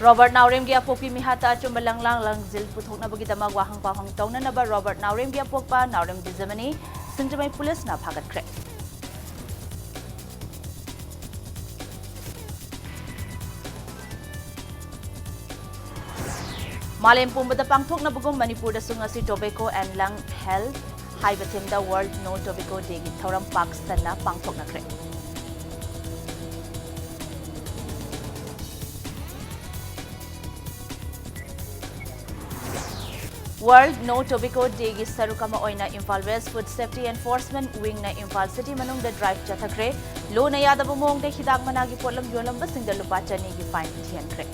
Robert Naurem gi apokpi mihata achumba lang zil puthoknabagidamag wahang pahang tawnanaba Robert Naurem gi apokpa Naurem Dizamani Singjamai Police na phagatkre. Malem pumbada pangthoknabagum Manipur da sungasi Tobacco and Lung Health haibathimda World No Tobacco Day gi thoram Pakistan na pangthoknakre. World No Tobacco Day gi sarukama oina Imphal West Food Safety Enforcement Wing na Imphal City manungda drive chathakre lo na yadaba mongda hidak managi potlam yolamba singda lupa chani gi fine thiankre.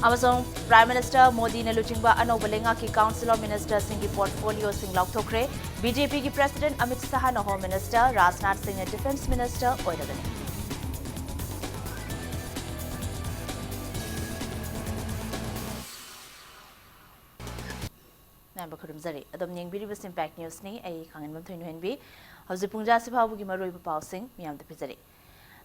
Amazon Prime Minister Modi na luchingba anoba lenga ki Council of Ministers singi portfolio sing laukthokre BJP ki President Amit Shah na Home Minister Rajnath Singh na Defence Minister oiragani. Adam Yangbiri Impact News ni ay kangen bam thoin henbi hauji pungja sibabu gi maroi ba pausing miyam da pizari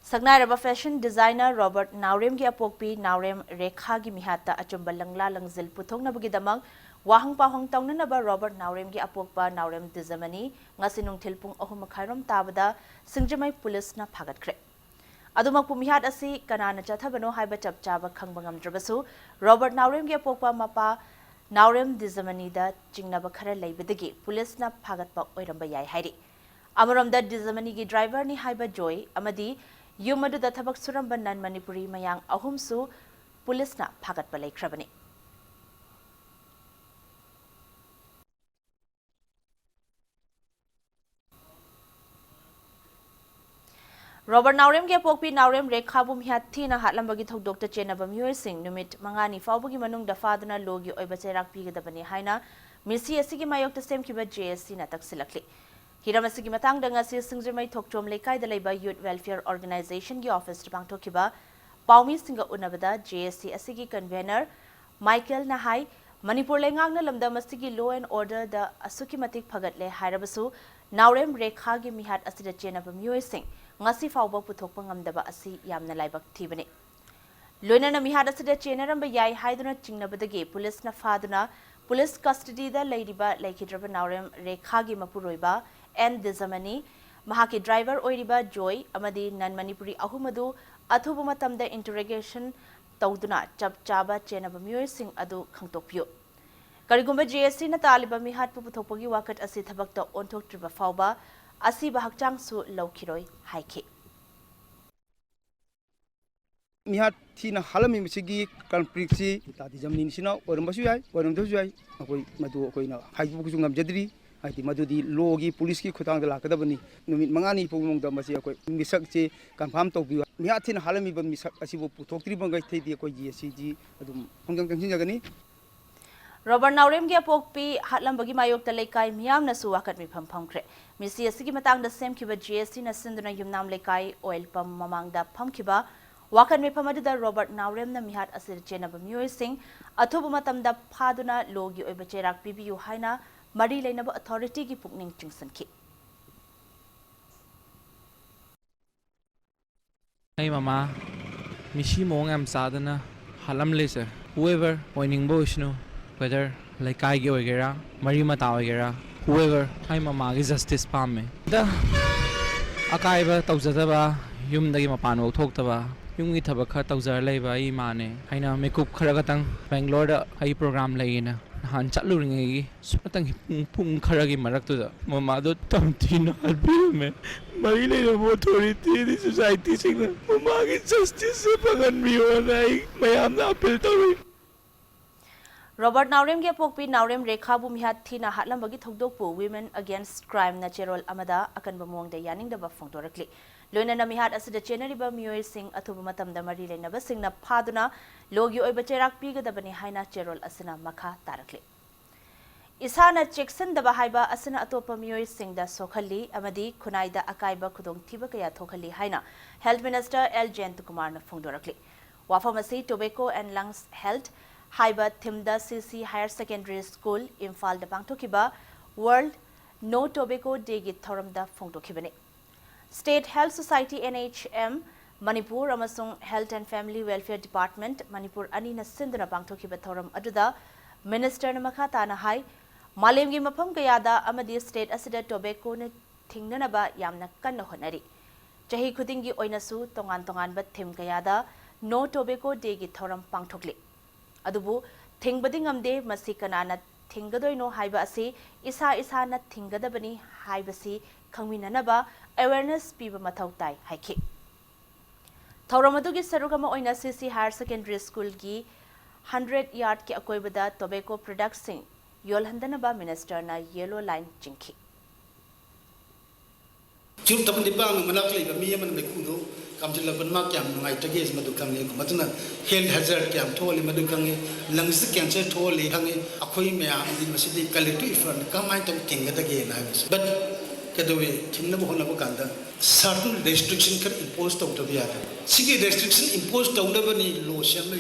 Sagnai raba fashion designer Robert Naurem gi apokpi Naurem Rekha gi mihata achumba langla langzil puthongna bugi damang wahang pahong tawnana ba Robert Naurem gi apokpa Naurem Dizamani ngasinung thilpung ahum khairam tabada Singjamai Police na phagatkre Adumak pumihat asi kanana chathabano haiba chapchaba khangbangam drabasu Robert Naurem gi apokpa mapa Naurem Dizamani da jingnaba khara leibadagi police na phagatpa oiramba yai hairi Amaramda Dizamani gi driver ni haiba Joy amadi yumadu da thabak suramba nan Manipuri mayang ahumsu police na phagatpa laikhrabani Robert Naurem ge pokpi Naurem Rekha bum hiathi na hatlambagi thodokta chenaba miyoi sing numit mangani fawbagi manung da faduna logi oiba cherak pigadabani haina misi asigi mayokta semkiba JSC na taksilakli Hiram asigi matang da ngasi Singjamai thokchom lekai da leiba Youth Welfare Organization gi office pangthokiba Paumi singa unabada JSC asigi convener Michael Nahai Manipur lengang na lamda masigi law and order da asuki matik phagatle hairabasu Naurem Rekha gi mihat asida chenaba miyoi sing ngasi fawba puthokpa ngamdaba asi yamna laibak thibani loina na mihada sida chenaram ba yai haiduna chingnabadagi police na faduna police custody da leidiba laikhidraba Naurem Rekha gi mapuroiba and Dizamani mahaki driver oiriba Joy amadi nan Manipuri ahumadu athubu matamda interrogation tawduna chapchaba chenaba miyoi sing adu khangtokpiyo karigumba JSC na taliba mihat puthokpagi wakat asi thabakta onthoktriba fawba Asi bahakchang su laukiroi haiki. Mihat thina halami misigi conflictsi tadi jamnin sina orumbasu yai orumdasu yai akoi madu akoi na haibu kusungam jadri haiti madu di logi police ki khutang da lakadabani numit mangani pugmong da masi akoi misak che confirm tawbi mihat thina halami ba misak asibo puthoktri bangai thei di akoi GSC adum honggang kangsin jagani Robert Naurem gi apokpi hatlambagi mayokta lekai miyam na su wakat mi phamkre misi asigi matang da semkiba JSC na sinduna yumnam lekai oil pump mamang da phamkiba wakat mi phamadu da Robert Naurem na mihat asir chenaba miyoi sing athubu matam da phaduna logi oiba cherak pibiyu haina mari leinaba authority gi pukning chingsanki Hey mama mishi mong am sadana halam lese whoever pointing boshno whether like I give a Marie Matawagera, whoever I'm a mag is justice pame. The Akaiba Tauzataba, Yum the Mapano, Toktaba, Yum Itabaka Tauzar Leva, Imane, Haina Mekup Karagatang, Bangalore, I program Laina, Han Chatluring, Spatang Pum Karagi Maraktuda, Mamado Tamtina, Albime, Marina authority, this society signal, Mamag is justice, Pagan me, and I am the appeal. Robert Naurem ge pokpi Naurem Rekha bu mihat thina hatlambagi thodokpu Women Against Crime na cherol amada akan bamong da yaning da ba phongtorakli loina na mihat asida chenari ba miyoi sing athubu matam da mari leina ba singna phaduna logi oi ba cherak pi ga da bani haina cherol asina makha tarakli isana checkson da ba haiba asina atopa miyoi sing da sokhalli amadi khunai da akai ba khudong thiba kaya thokhalli haina Health Minister L Jayant Kumar na phongtorakli wafamasi Tobacco and Lungs Health Haiba Thimda CC Higher Secondary School Imphal da pangthokiba World No Tobacco Day gi thoramda phongtokhibani State Health Society NHM Manipur amasung Health and Family Welfare Department Manipur anina sinduna pangthokiba thoram aduda Minister na makha tana hai malemgi mafam kayada amadi state asida tobacco na thingnanaba yamna kanna honari chahi khudingi oinasu tongan ba thim kayada no tobacco day gi thoram pangthokli adubu thingbadi ngamde masi kanana thinggadoino haiba asi isa na thinggadabani haibasi khangminanaba awareness piba mathau tai haiki Thauramadu ki sarugama oina CC Higher Secondary School ki 100 yard ki akoibada tobacco products sing yolhandanaba minister na yellow line jinki Chum tapun di bang manak lay ba miya man may kuno kam sila pan mak yam ngai tages madu kang ni matuna health hazard yam tholi madu kang lungs cancer tholi kang akoi me am din masidi collective front kamai tam kinga da ge na but kadowe thimna bo hona bo kanda certain restriction kar impose to biya sigi restriction impose to da bani lo sham lo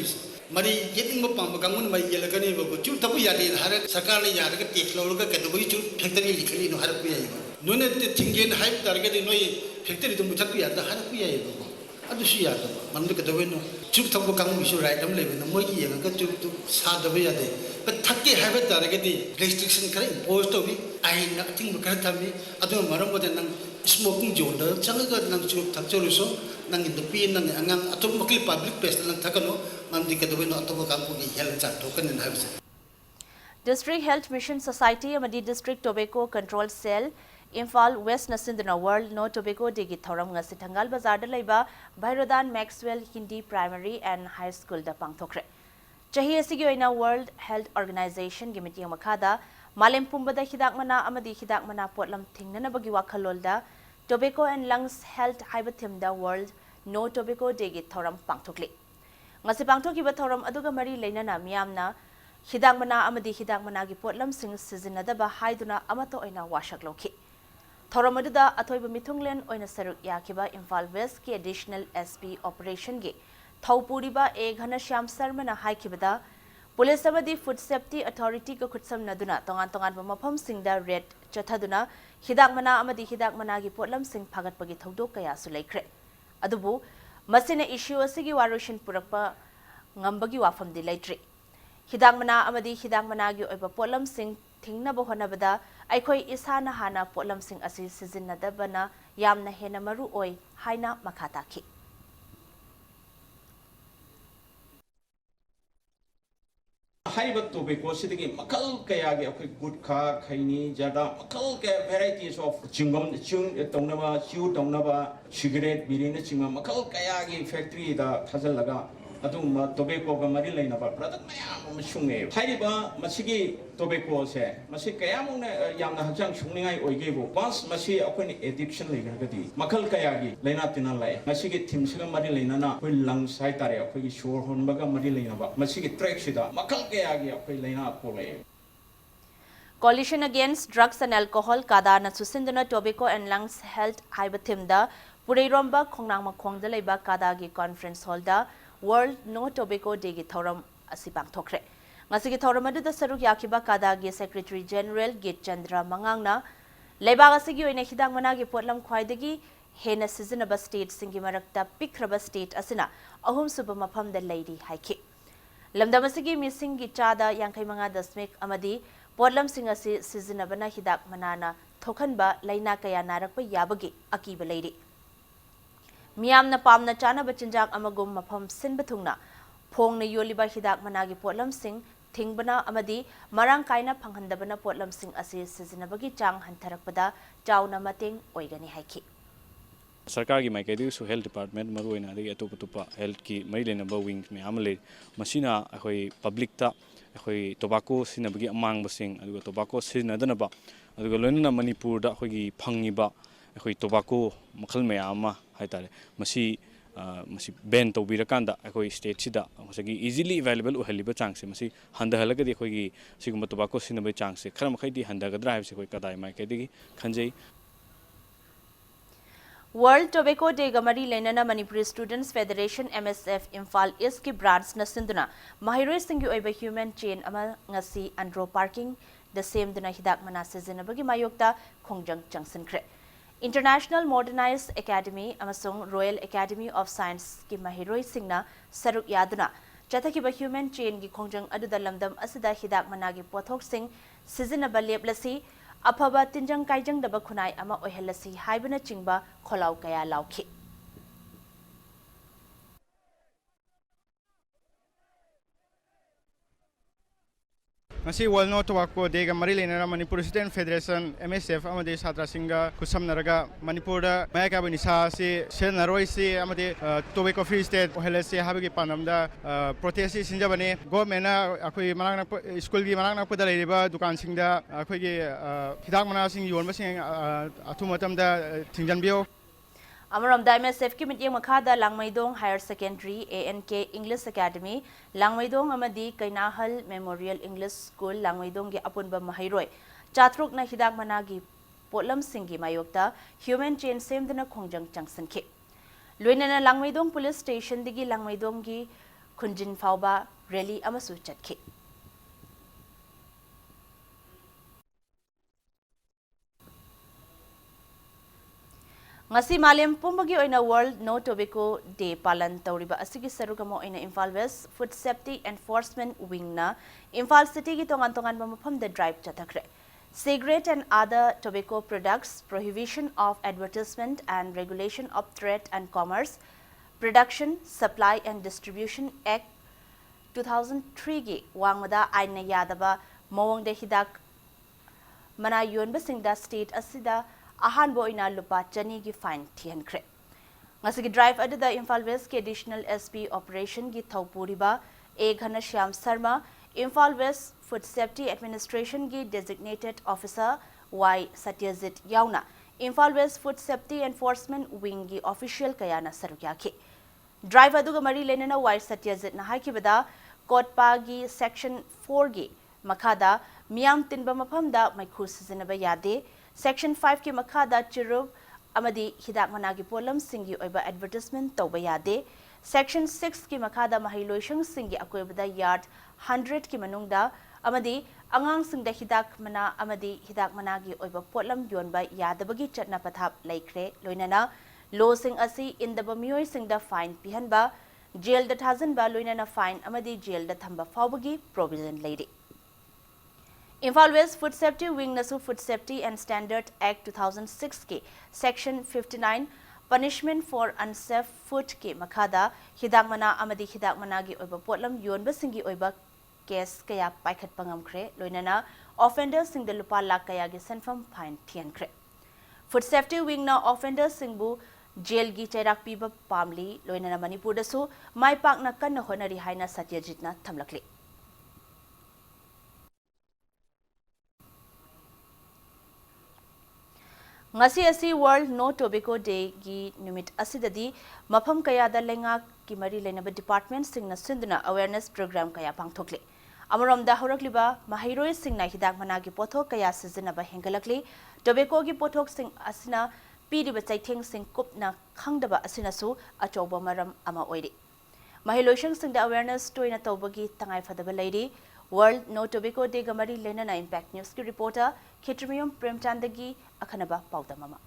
mari yeting mo pam kangun mai yela kani bo chum tapu ya de har sarkar ne ya ga tax lo ga kadowe chum factory likhali no har ku ya no ne thingen hype target no factory to muthak ya da har ku ya bo adu shi ya da man ka dawe no chum tapu kangun bi su right am le no mo ki ya ga chum tu sa da ya de but thakke have target restriction kar impose to bi ai na ting mo kar thami adu maram bo de nang smoking zone da changa nang chum thak cholu so nang in the pin nang angang atom makli public place nang thakalo man di ka dawe no atom ka ko gi hel cha to kan na ha District Health Mission Society amadi District Tobacco Control Cell Imphal West Nasindana World No Tobacco Digi Thoram ngasi Thangal Bazar da leiba Bhairodan Maxwell Hindi Primary and High School da pangthokre chahi asigi oina World Health Organization gi meeting makhada malem pumbada hidak mana amadi hidak mana potlam thingnana bagi wakhalolda Tobacco and Lungs Health Haibathim da World No Tobacco Digi Thoram pangthokli ngasi pangthokiba thoram aduga mari leinana miyamna hidak mana amadi hidak mana gi potlam sing sizinadaba haiduna amato oina washak lokhi Thoramadda Athoiba Mithunglen oina saruk yakiba Imphal West ki additional SP operation gi Thaupuriba A Ghanashyam Sarma na haikibada Police amadi Food Safety Authority ko khutsam naduna tongan ba mafam singda red chathaduna hidak mana amadi hidak mana gi potlam sing phagat pagi thodok kaya su laikre adubu masina issue asigi warushin purakpa ngambagi wafam di laitri hidak mana amadi hidak mana gi oiba potlam sing thingna bo honabada aikhoi isana hana potlam sing asi sizinadabana yamna hena maru oi haina makhata ki Haiba tobacco sidigi makal kaya gi akoi gutka khaini jada makal ke varieties of chingam chung tongnaba chew tongnaba cigarette birina chinga makal kaya gi factory da thajal laga aduma tobacco ga mari laina ba product mayam sunge haiba masigi tobacco se masi kaya mong na yamna hajang sungningai oige bo once masi akoi ni addiction legar gadi makal kaya gi laina tinal lai masigi thimsiga mari laina na koi lung sai tare akoi gi shor hon baga mari laina ba masigi track sida makal kaya gi akoi laina ko le Coalition Against Drugs and Alcohol Kadana Susindana Tobacco and Lungs Health Haibathimda Pureiromba Khongnang Makhongda leiba Kadagi Conference Hall da World No Tobacco Day gi thoram asipang thokre ngasigi thoram adu da saruk yakiba Kadagi Secretary General Git Chandra Mangangna leiba asigi oina hidang mana gi potlam khwaidagi hena sizinaba state singi marakta pikraba state asina ahum suba mafam da leidi haiki lamdam asigi missing gi chada yankai manga dasmik amadi potlam sing asi sizinabana hidak manana thokhanba laina kaya narakpa yabagi akiba leidi Miyamna pamna chana bachinjak amagum mafam sin bathungna phongna yoliba hidak managi potlam sing thingbana amadi marang kaina phanghandabana potlam sing asi sizinabagi chang hantarakpada chauna mateng oigani haiki सरकार की माइकैदि सु health department मरुइना दि अतोपतोपा health की मई लेनबा wing में आमले मसिना अखोई public ता अखोई tobacco सिनबगी अमांग बसिंग अदुगा टोबाको सिनदनबा अदुगा लोइना मणिपुर दा अखोई फंगिबा अखोई टोबाको मखल मयामा हाइतारे मसी मसी बैन तौबिरकांदा अखोई स्टेट सिदा मसगी इजीली अवेलेबल ओहलिबा चांगसे मसी हंदहलगदि अखोई सिगुम टोबाको सिनबे चांगसे खरम खैदि हंदगद्रा हाइबसे अखोई कदाय माइकैदि खंजै World Tobacco Day Gamari Lenana Manipuri Students Federation MSF Imphal East ki branch na sinduna Mahiroi Singhi Oiba Human Chain ama ngasi Andro Parking the same duna hidak mana sizinabagi mayokta khongjang changsin kre International Modernized Academy amasung Royal Academy of Science ki mahiroi singna saruk yaduna chathakiba human chain gi khongjang aduda lamdam asida hidak managi pothok sing sizinaba leplasi afaba tinjang kaijang daba khunai ama ohelasi haibana chingba kholau kaya lauki ngasi World No Tobacco Day ga mari lena Manipur Student Federation MSF amade satra singa kusamnaraga Manipur da maya ka benisa se senaroi se amade tobacco free state ohelasi habagi panamda protest sinja bane government na akoi manang school gi manang na pada leiba dukan singda akoi gi hidak mana sing yon basing athumatam da thingjanbio Amaram da MSF ki mityang makhada Langmaidong Higher Secondary ANK English Academy Langmaidong amadi Kainahal Memorial English School Langmaidong gi apunba mahairoi chatruk na hidak managi potlam singi mayokta human chain semdana khongjang changsanke loinana Langmaidong Police Station digi Langmaidong gi khunjin fauba rally amasu chatke ngasi malem pumbagi oina World No Tobacco Day palan tawriba asigi sarugamo oina Imphal West Food Safety Enforcement Wing na Imphal City gi tongan mafam da drive chathakre cigarette and other tobacco products prohibition of advertisement and regulation of trade and commerce production supply and distribution act 2003 gi wangmada aina yadaba mawang de hidak mana yonba singda state asida ahan boina lupa chani gi fine thiankre ngasigi drive adada Imphal West ke additional SP operation gi thawpuriba A Ghanashyam Sharma Imphal West Food Safety Administration gi designated officer Y Satyajit Yauna Imphal West Food Safety Enforcement Wing gi official kayana sarukya ke drive aduga mari lenena Y Satyajit na haikibada kotpa gi section 4 gi makhada miyam tinba mafamda maikhu sizinaba yade Section 5 ki makhada chirub amadi hidak managi polam singi oiba advertisement tawba yade Section 6 ki makhada mahiloishang singi akoibada yard 100 ki manungda amadi angang singda hidak mana amadi hidak managi oiba polam yonba yadabagi chatna pathap laikre loinana law sing asi indaba mioi singda fine pihanba jail da thazanba loinana fine amadi jail da thamba fawbagi provision leide Imphal West Food Safety Wing nasu Food Safety and Standard Act 2006 ke Section 59 Punishment for Unsafe Food ke makhada hidak mana amadi hidak mana gi oiba potlam yonba singi oiba case kaya paikhat pangamkre loinana offenders sing de lupa lakh kaya gi sanfam fine thiankre Food Safety Wing na offenders singbu jail gi chairak piba pamli loinana Manipur da su mai pak na kan honari haina Satyajit na thamlakli ngasi asi World No Tobacco Day gi numit asidadi mafam kaya da lenga ki mari lenaba department singna sinduna awareness program kaya pangthokle amarom da horakliba mahiroi singna hidak managi pothok kaya sizinaba hengalakli tobacco gi pothok sing asina piriba chaitheng sing kupna khangdaba asina su achoba maram ama oiri mahiloishang singda awareness toina tawbagi tangai fadaba leiri World No Tobacco Day gamari lenana Impact News ki reporter Khitrimium Premchandagi akhanaba paudamama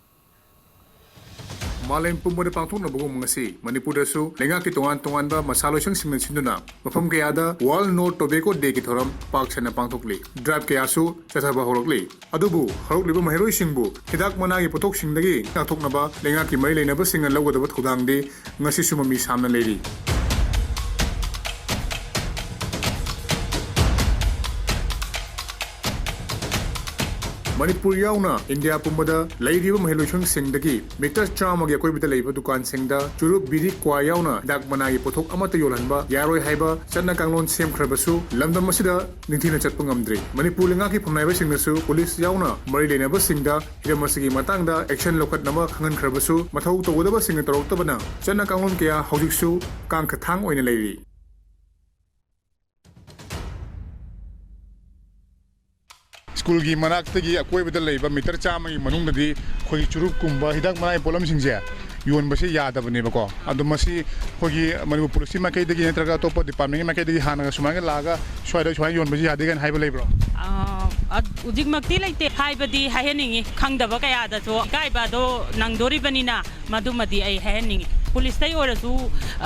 Malem pumode pangthokna bugum ngasi Manipur da su lenga ki tongan ba masaloishang singna sinduna mafam kaya da World No Tobacco Day ki thoram pak chana pangthokli drive kaya su chathaba horokli adubu horokliba mahiroi singbu hidak managi pothok singdagi ngakthokna ba lenga ki mai leinaba singa lawgadaba thudangde ngasi sumami samna leiri Manipur yauna India pumbada lairiba mahiloishang singdagi meter chamagi akoibida leiba dukan singda churuk biri kwa yauna dak managi pothok amata yolanba yaroi haiba channa kanglon semkhrabasu lamdam masida ningthina chatpa ngamdri Manipur lenga ki phumnaiba singnasu police yauna mari leinaba singda hiramasigi matangda action lokatnama khangan khrabasu mathau tawdaba singna taroktabana channa kanglon kya hojiksu kangkhathang oina leiri School gi manak tagi akoi beda leiba meter chama gi manung dadi khoi churuk kumba hidak manai polam singje yon basi yada bane bako adu masi khoi Manipur police ma kai dagi netraga topa department ma kai dagi hana sumanga laga swai yon basi yade gan haiba leibro ꯍꯧꯖꯤꯛꯃꯛꯇꯤ ꯂꯩꯇꯦ ꯍꯥꯏꯕꯗꯤ ꯍꯥꯏꯍꯟꯅꯤꯡꯉꯤ ꯈꯪꯗꯕ ꯀꯌꯥꯗꯁꯨ ꯏꯀꯥꯏꯕꯗꯣ ꯅꯪꯗꯣꯔꯤꯕꯅꯤꯅ ꯃꯗꯨꯃꯗꯤ ꯑꯩ ꯍꯥꯏꯍꯟꯅꯤꯡꯉꯤ ꯄꯨꯂꯤꯁꯇꯩ ꯑꯣꯏꯔꯁꯨ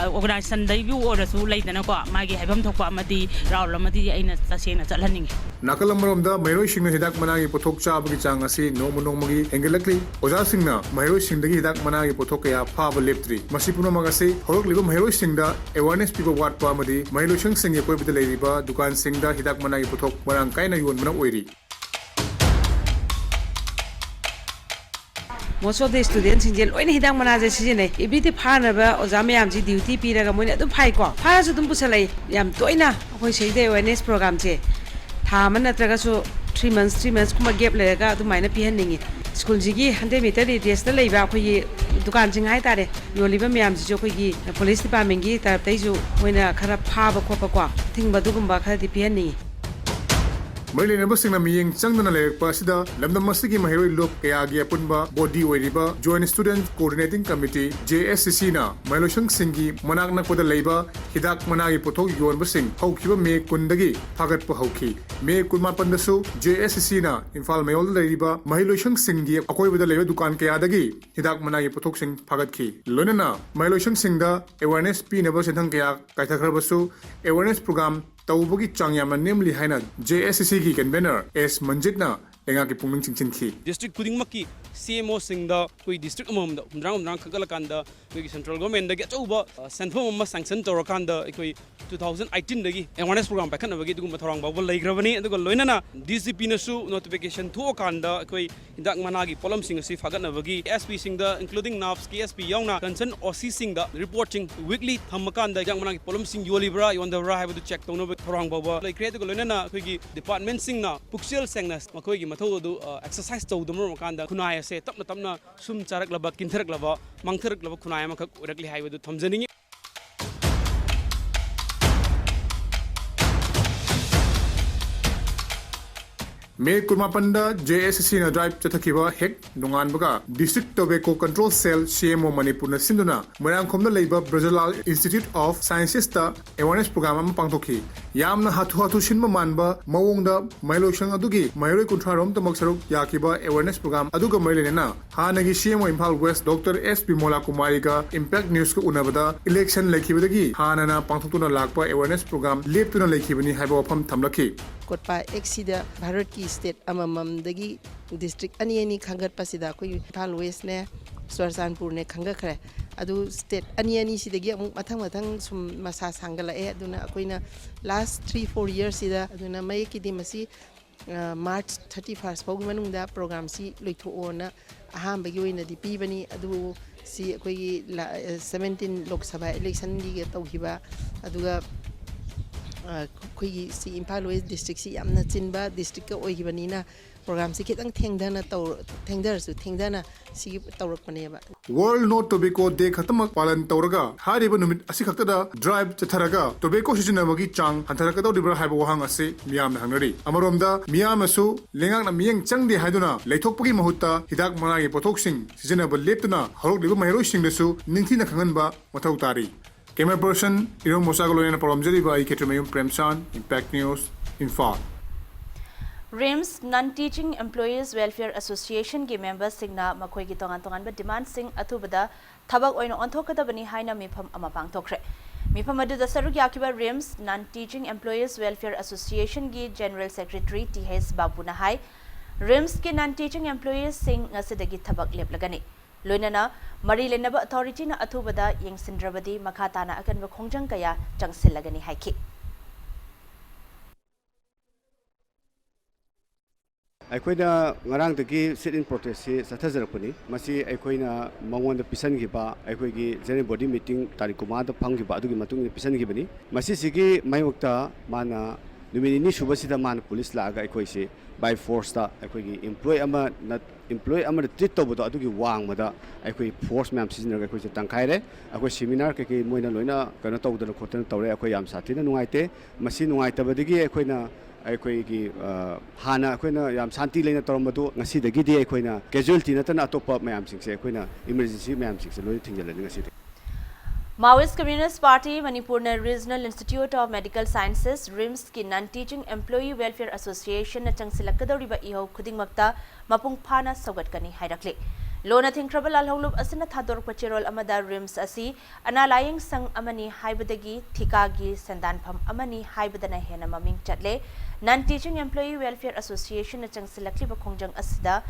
ꯑꯣꯔꯒꯅꯥꯏꯖꯦꯁꯟꯗꯩꯕꯨ ꯑꯣꯏꯔꯁꯨ ꯂꯩꯗꯅꯀꯣ ꯃꯥꯒꯤ ꯍꯥꯏꯐꯝ ꯊꯣꯛꯄ ꯑꯃꯗꯤ ꯔꯥꯎꯜ ꯑꯃꯗꯤ ꯑꯩꯅ ꯇꯁꯦꯡꯅ ꯆꯠꯍꯟꯅꯤꯡꯉꯤ ꯅꯥꯀꯜ ꯑꯃꯔꯣꯝꯗ ꯃꯍꯩꯔꯣꯏꯁꯤꯡꯅ ꯍꯤꯗꯥꯛ ꯃꯅꯥꯒꯤ ꯄꯣꯠꯊꯣꯛ ꯆꯥꯕꯒꯤ ꯆꯥꯡ ꯑꯁꯤ ꯅꯣꯡꯃꯒꯤ ꯍꯦꯟꯒꯠꯂꯛꯂꯤ ꯑꯣꯖꯥꯁꯤꯡꯅ ꯃꯍꯩꯔꯣꯏꯁꯤꯡꯗꯒꯤ ꯍꯤꯗꯥꯛ ꯃꯅꯥꯒꯤ ꯄꯣꯠꯊꯣꯛ ꯀꯌꯥ ꯐꯥꯕ ꯂꯦꯞꯇ꯭ꯔꯤ ꯃꯁꯤ ꯄꯨꯝꯅꯃꯛ ꯑꯁꯤ ꯍꯧꯔꯛꯂꯤꯕ ꯃꯍꯩꯔꯣꯏꯁꯤꯡꯗ ꯑꯦꯋꯥꯔꯅꯦꯁ ꯄꯤꯕ ꯋꯥꯠꯄ ꯑꯃꯗꯤ ꯃꯍꯩꯂꯣꯏꯁꯪꯁꯤꯡꯒꯤ ꯑꯀꯣꯏꯕꯗ ꯂꯩꯔꯤꯕ ꯗꯨꯀꯥꯟꯁꯤꯡꯗ ꯍꯤꯗꯥꯛ ꯃꯅꯥꯒꯤ ꯄꯣꯠꯊꯣꯛ ꯃꯔꯥꯡ ꯀꯥꯏꯅ ꯌꯣꯟꯕꯅ ꯑꯣꯏꯔꯤ most of the students in jail oina hidang manaje sijine ibiti phanaba oja mayam ji duty piraga moina adum phai ko pharasu dum pusalai yam toina akoi seide awareness program je tha man natraga su 3 months kuma gap lega adum maina pihanningi school jigi 100 meter radius da leiba akoi dukan jing hai tare yoliba mayam ji jo koi police department gi tar tai ju moina khara phaba khopa ko thingba dugumba khara di pihanningi ꯃꯔꯤꯂꯩꯅꯕꯁꯤꯡꯅ ꯃꯤꯠꯌꯦꯡ ꯆꯪꯗꯅ ꯂꯩꯔꯛꯄ ꯑꯁꯤꯗ ꯂꯝꯗꯝ ꯑꯁꯤꯒꯤ ꯃꯍꯩꯔꯣꯏ ꯂꯨꯞ ꯀꯌꯥꯒꯤ ꯑꯄꯨꯟꯕ body ꯑꯣꯏꯔꯤꯕ ꯖꯣꯏꯟꯠ ꯁ꯭ꯇꯨꯗꯦꯟꯠ ꯀꯣꯑꯣꯔꯗꯤꯅꯦꯇꯤꯡ ꯀꯃꯤꯇꯤ JSCCꯅ ꯃꯍꯩꯂꯣꯏꯁꯪꯁꯤꯡꯒꯤ ꯃꯅꯥꯛ ꯅꯛꯄꯗ ꯂꯩꯕ ꯍꯤꯗꯥꯛ ꯃꯅꯥꯒꯤ ꯄꯣꯠꯊꯣꯛ ꯌꯣꯟꯕꯁꯤꯡ ꯍꯧꯈꯤꯕ ꯃꯦ 10ꯗꯒꯤ ꯐꯥꯒꯠꯄ ꯍꯧꯈꯤ ꯃꯦ 18ꯗꯁꯨ JSCCꯅ ꯏꯝꯐꯥꯜ ꯃꯌꯣꯜꯗ ꯂꯩꯔꯤꯕ ꯃꯍꯩꯂꯣꯏꯁꯪꯁꯤꯡꯒꯤ ꯑꯀꯣꯏꯕꯗ ꯂꯩꯕ ꯗꯨꯀꯥꯟ ꯀꯌꯥꯗꯒꯤ ꯍꯤꯗꯥꯛ ꯃꯅꯥꯒꯤ ꯄꯣꯠꯊꯣꯛꯁꯤꯡ ꯐꯥꯒꯠꯈꯤ ꯂꯣꯏꯅꯅ ꯃꯍꯩꯂꯣꯏꯁꯪꯁꯤꯡꯗ ꯑꯦꯋꯥꯔꯅꯦꯁ ꯄꯤꯅꯕ ꯁꯦꯟꯊꯪ ꯀꯌꯥ ꯀꯥꯏꯊꯈ꯭ꯔꯕꯁꯨ ꯑꯦꯋꯥꯔꯅꯦꯁ ꯄ꯭रोग्राम तौबगी चांग यामना नेमली हाइना JSCC की कन्वेनर एस मंजितना लेंगा की पुंगमिंग चिंचिनखी डिस्ट्रिक्ट खुदिंगमकी CMO सिंगदा कोई डिस्ट्रिक्ट अममदा हुंद्रांग खगलकांदा कोई सेंट्रल गवर्नमेंट दगी अचौबा सेंफम अमा सैंक्शन तौरकांदा कोई 2018 दगी अवेयरनेस प्रोग्राम पाखनबगी दुगुम थौरांग बाबा लैग्रबनी अदुगा लोइनाना DCP नसु नोटिफिकेशन थोकांदा कोई हिदाक मनागी पोलम सिंग असि फागनबगी SP सिंगदा इंक्लूडिंग नाफ्स की SP यावना कंसर्न OC सिंगदा रिपोर्टिंग वीकली थमकांदा हिदाक मनागी पोलम सिंग योलिब्रा योंदब्रा हाइबदु चेक तौनब थौरांग बाबा लैख्रे अदुगा लोइनाना कोई डिपार्टमेंट सिंगना पुक्सेल सेंगनस मखोगी मथौ अदु एक्सरसाइज तौदमर मकांदा खुनाय से तपना तपना सुम चारकलबा किंथरकलबा मांगथरकलबा खुनाय अमखक उरकली हाइबदु थमजनिंगी मे 18 JSCC न ड्राइव चथखिबा हेक नुंगानबगा district tobacco control cell CMO Manipur न सिंदुना मरांखोमदा लैबा ब्रजलाल इंस्टीट्यूट ऑफ साइंसेस ता अवेयरनेस प्रोग्राम अम पांगथोखि यामना हाथु सिनबा मानबा मवोंगदा मैलोइसंग अदुगी मैरोइ कुंथ्रारोम तमक सरुक याकिबा अवेयरनेस प्रोग्राम अदुगा मैलेना हानगी CMO Imphal west doctor SP Mola Kumari का इंपैक्ट न्यूज को उनबदा इलेक्शन लेखिबदगी हानना पांगथोतुना लाकपा अवेयरनेस प्रोग्राम लेपतुना लेखिबनी हाइबा वफम थमलखि कोटपा एक्सीदा भारत की स्टेट अमममदगी डिस्ट्रिक्ट अनी खांगटपासिदा कोई इम्फाल वेस्ट ने चुरचानपुर ने खांगखरे अदु स्टेट अनी सिदगी अमुक मथंग सुम मसा सांगलाए अदुना अकोइना लास्ट 3-4 इयर्स सिदा अदुना मै किदि मसी मार्च 31 फाउ मनुंगदा प्रोग्राम सी लोइथोओना अहामबगी ओइनादि पीबनी अदु सी अकोइ 17 लोक सभा इलेक्शन दी तौहिबा अदुगा अखोई सी इम्फाल वेस्ट डिस्ट्रिक्ट सी यामना चिनबा डिस्ट्रिक्ट का ओइगिबनीना प्रोग्राम सी खितंग थेंगदना सी तौरकपनेबा वर्ल्ड नो टोबैको डे खतमक पालन तौरगा हारिबा नुमित असि खक्तदा ड्राइव चथरगा टोबैको सिजनबगी चांग हंथरकदौदिब्रा हाइबा वहांग असे मियाम हंगरी अमरोमदा मियाम असु लेंगांगना मियंग चंगदे हाइदुना लैथोकपगी महुत्ता हिदाक मनागी पोथोकसिंग सिजनबा लेपतुना हरोकलिबा महरोइसिंगदसु निंथिना खंगनबा मथौ तारी कैमरा पर्सन इरोम मोसागलोयना परमजरीबा I Ketrimayum Premsan impact news Imphal RIMS Non-Teaching Employees Welfare Association की members सिंगना मखोई की तोंगान डिमांड सिंग अथुबदा थबक ओइनो ओंथोकदबनी हाइना मिफम अमा पांगथोखरे मिफम अदुदा सरुक याकिबा RIMS Non-Teaching Employees Welfare Association की General Secretary TH बाबूना हाई RIMS के Non-Teaching Employees सिंग ngasiदगी थबक लेपलगनी लोइनना मरी लेनब अथॉरिटी ना अथुबदा यंगसिंद्रबदी मखाताना अकनब खोंजंग कया चंगसिलगनी हाइखि अखोइना ngarang tagi sit in protest se sathajarapani masi अखोइना मंगोन द पिसन गिबा अखोइगी जेनरल बॉडी मीटिंग तारिख कुमा द फंगिबा अदुगी मतुंग पिसन गिबनी मसी सिगी माइवक्ता माना नुमिनि सुबसिदा मान पुलिस लागा अखोइसे बाय फोर्स ता अखोइगी एम्प्लॉय अमा ट्रीट तौबदो अदुगी वांगमदा अखोइ फोर्स मैम सिजनरगा अखोइसे तंखाइरे अखोइ सेमिनार के मोइना लोइना कनो तौदन खोतन तौरे अखोइ याम साथिना नुंगाइते मसी नुंगाइतबदगी अखोइना अखोइगी हाना अखोइना याम शांति लेना तौरमदो ngasiदगी अखोइना कैजुअलिटी नतना अतोप मैम सिंगसे अखोइना इमरजेंसी मैम सिंगसे लोइ थिंजलनि ngasi Maoist Communist Party Manipur Regional Institute of Medical Sciences RIMS ki Non-Teaching Employee Welfare Association na changsilakadoriba iho khudingmakta mapung phana saugatkani hairakle. Lona thingkraba lalhonglup asina thadorpa cherol amada RIMS asi analaying sang amani haibadagi thikagi sandanpham amani haibadana hena maming chatle Non-Teaching Employee Welfare Association na changsilakliba khongjang asida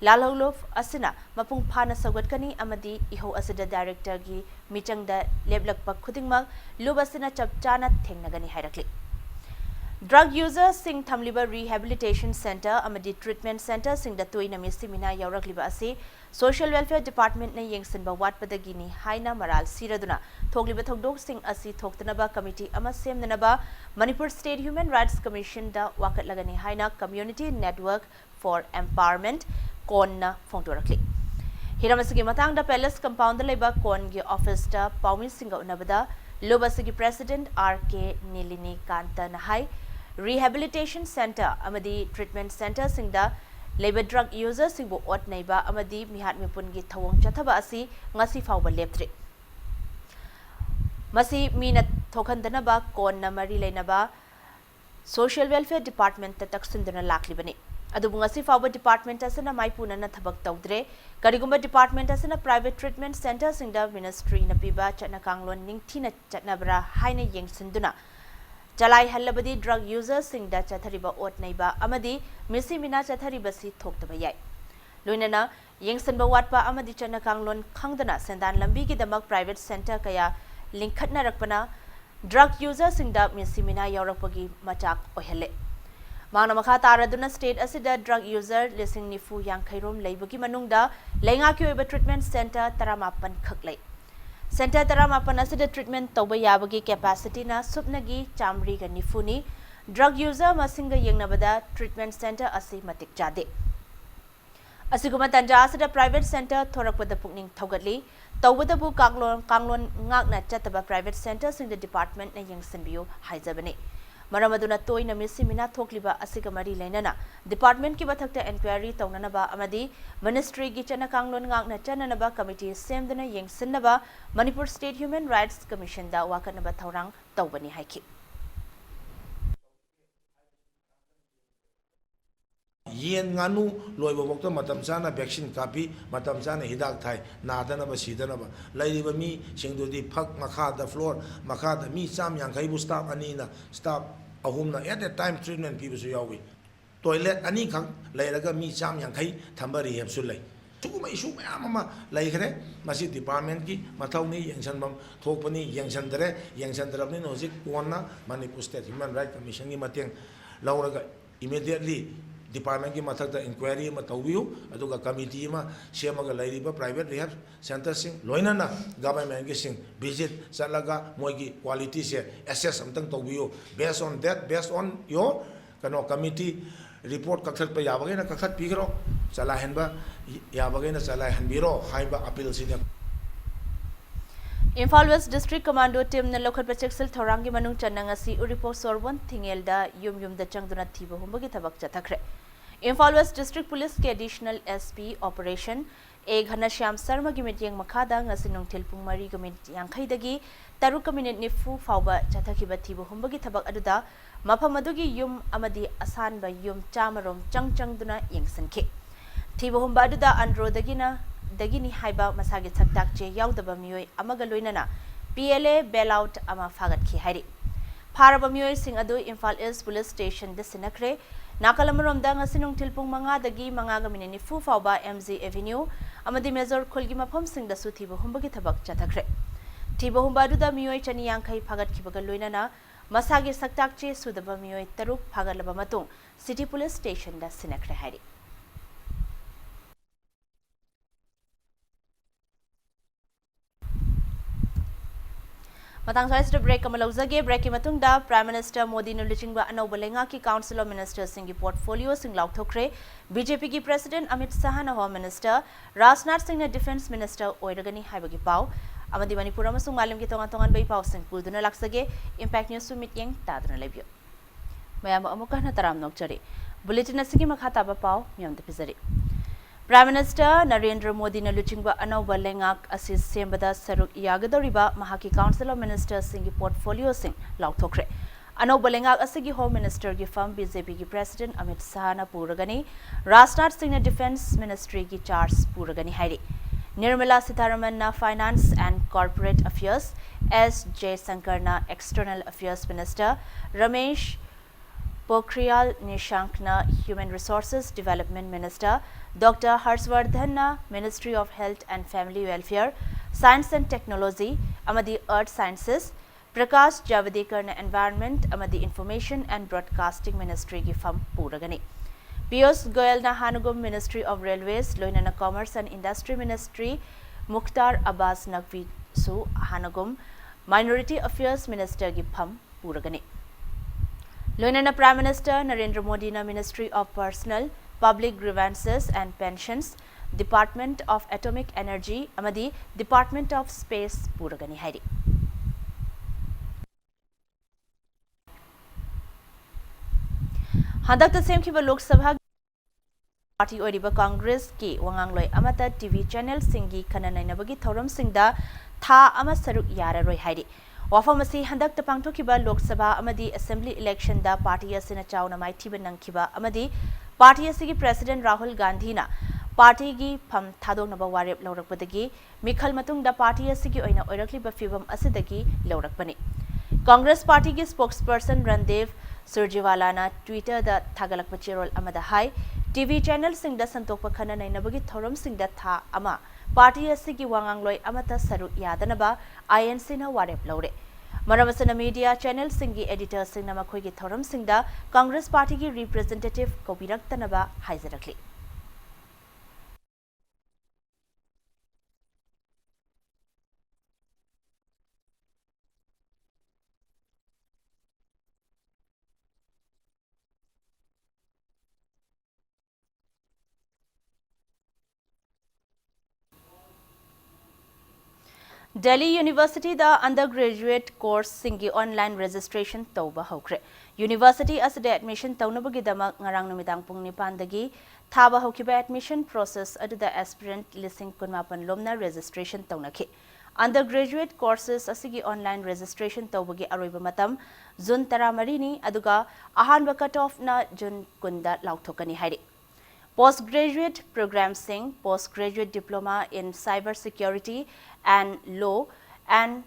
lalhonglup asina mapung phana saugatkani amadi iho asida director gi michangda leblakpa khudingmak lubasina chapchana thengnagani hairakle. Drug users sing thamliba rehabilitation center amadi treatment center sing da toina misimina yaurakliba asi social welfare department na yengsinba watpadagi ni haina maral siraduna thogliba thogdok sing asi thoktanaba committee ama semnanaba Manipur State Human Rights Commission da wakatlagani haina Community Network for Empowerment konna phongdorakli. Hiramasigi matang da Palace Compound da leba kon gi office da Paumi Singa unabada lobasigi President RK Nilini Kanta Nahai Rehabilitation Center amadi Treatment Center singda labor drug users singbo ot naiba amadi mihat mipun gi thawong chathaba asi ngasi fawba leptre. Masi mina thokhandanaba konna mari leinaba Social Welfare Department ta taksinduna laklibani. Adubu ngasi fawba department asana maipuna na thabak tawdre karigumba department asana private treatment center singda ministry na piba chatna kanglon ningthina chatnabra haina yengsinduna Jalai Halabadi drug users sing da chathariba ot naiba amadi misi mina chathariba si thoktaba yai. Luinana yengsanba watpa amadi chana kanglon khangdana sendan lambi ki damak private center kaya linkhatna rakpana drug users sing da misi mina yaurakpagi machak ohele. Mangna makha taraduna state asida drug user lising nifu yang khairom laibagi manungda lainga ki oiba treatment center taramapan khaklai. Center taramapan asida treatment tawba yabagi capacity na supnagi chamri ga nifuni drug user masinga yengnabada treatment center asi matik jade. Asiguma tanja asida private center thorakpada pukning thogatli tawbada bu kanglon ngakna chataba private center sing the department na yengsanbiyo haijabani. Maramaduna toy na misi mina thokliba asiga mari lainana department ki bathakta inquiry tawnanaba amadi ministry gi chana kanglon ngakna chananaba committee semdana yengsinnaba Manipur State Human Rights Commission da wakanaba thorang tawbani haiki. Yen nganu loiba bokta matam chana vaccine kapi matam chana hidak thai nadana ba sidana ba laiba mi singdo di phak makha da floor makha da mi cham yang khai bu staff ani na staff ahum na at that time treatment people su yawi toilet ani khang lairaga mi cham yang khai thambari hem su lai chuma isu mayam ma lai khare masi department ki mathau ni yengsan bam thokpani yengsan dare ni no jik konna Manipur State Human Rights Commission ki mateng lauraga immediately department ki mathakta inquiry ma tawbiu aduga committee ma semaga lairiba private rehab center sing loina na government ki sing visit salaga moi ki quality se assess amtang tawbiu based on your kano committee report kakhat pa yabage na kakhat pigro chala henba yabage na chala henbiro haiba appeal sine Imphal West District Commando Team na local pachexil thorangi manung chanangasi uripo sorwan thingelda yum da changduna thiba humbagi thabak chathakre. Imphal West District Police ke additional SP Operation A Ghanashyam Sarma gi mityeng makhada ngasi nungthil pung mari gi mityang dagi taruk minute nifu fawba chathakiba thiba humbagi thabak aduda mafam adugi yum amadi asan ba yum chamarom changduna yengsanke. Thiba humba aduda andro dagini haiba masagi saktak che yaudaba miyoi amaga loinana PLA bailout ama fagat ki hairi pharaba miyoi sing adu Imphal East Police Station de sinakre nakalamaromda ngasinung tilpung manga dagi manga ga minini fu fawba MZ Avenue amadi Major Khulgi mafam sing da suthiba humbagi thabak chathakre thiba humba adu da miyoi chani yangkhai fagat kibaga loinana masagi saktak che sudaba miyoi taruk phagalaba matung City Police Station da sinakre hairi Matang sois break kamalawzage break ki matungda Prime Minister Modi nu lichingba anauba lenga ki Council of Ministers singi portfolio sing lauthokre BJP ki President Amit Shah na Home Minister Rajnath Singh na Defence Minister oiragani haibagi pau amadi Manipur amasung malim ki tongan bai pau sing puduna laksage Impact News sumit yeng taduna lebyo mayam amukah na taram nokchari bulletin asigi makhata ba pau miyam de pizari Prime Minister Narendra Modi na luchingba anauba lengak asi sembada saruk yagadoriba mahaki Council of Ministers singi portfolio sing lauthokre. Anauba lengak asigi Home Minister gi firm BJP gi President Amit Shah na puragani, Rajnath Singh na Defence Ministry gi charge puragani hairi. Nirmala Sitharaman na Finance and Corporate Affairs, S. J. Shankar na External Affairs Minister, Ramesh Pokhriyal Nishank na Human Resources Development Minister, Dr. Harshvardhan na Ministry of Health and Family Welfare, Science and Technology, amadi Earth Sciences, Prakash Javadekar na Environment, amadi Information and Broadcasting Ministry gi fam puragani. Piyush Goyal na Hanugum Ministry of Railways, Loina na Commerce and Industry Ministry, Mukhtar Abbas Naqvi su Hanugum, Minority Affairs Minister gi fam puragani. Loina na Prime Minister Narendra Modi na Ministry of Personnel, Public Grievances and Pensions, Department of Atomic Energy, amadi Department of Space puragani hairi. Handak tasem ki Lok Sabha Party oiriba Congress ki wangangloi amata TV channel singi kananai nabagi thoram singda tha ama saruk yara roi hairi. Wafamasi handak tapangto kiba Lok Sabha amadi Assembly election da party asina chauna mai thiba nangkiba amadi party asigi President Rahul Gandhi na party gi pham thadong naba warep laurakpadagi mikhal matung da party asigi oina oirakli ba fibam asidagi laurakpani. Congress party gi spokesperson Randev Surjewala na Twitter da thagalakpa cherol amada hai TV channel sing da santokpa khana nainabagi thoram sing da tha ama party asigi wangangloi amata saru yadanaba INC na warep laure. Maramasana media channel singi editor sing na makhoi gi thoram sing da Congress party gi representative kobiraktanaba haizarakli. Delhi University da undergraduate course singi online registration tauba hokre. University asde admission taunabagi damak ngarang numidang pung nipan dagi thaba hokiba admission process aduda aspirant listing kunmapan lomna registration taunaki. Undergraduate courses asigi online registration taubagi aroiba matam June 13 ni aduga ahanba cutoff na June kunda lauthokani hairi. Postgraduate program sing postgraduate diploma in cyber security and law and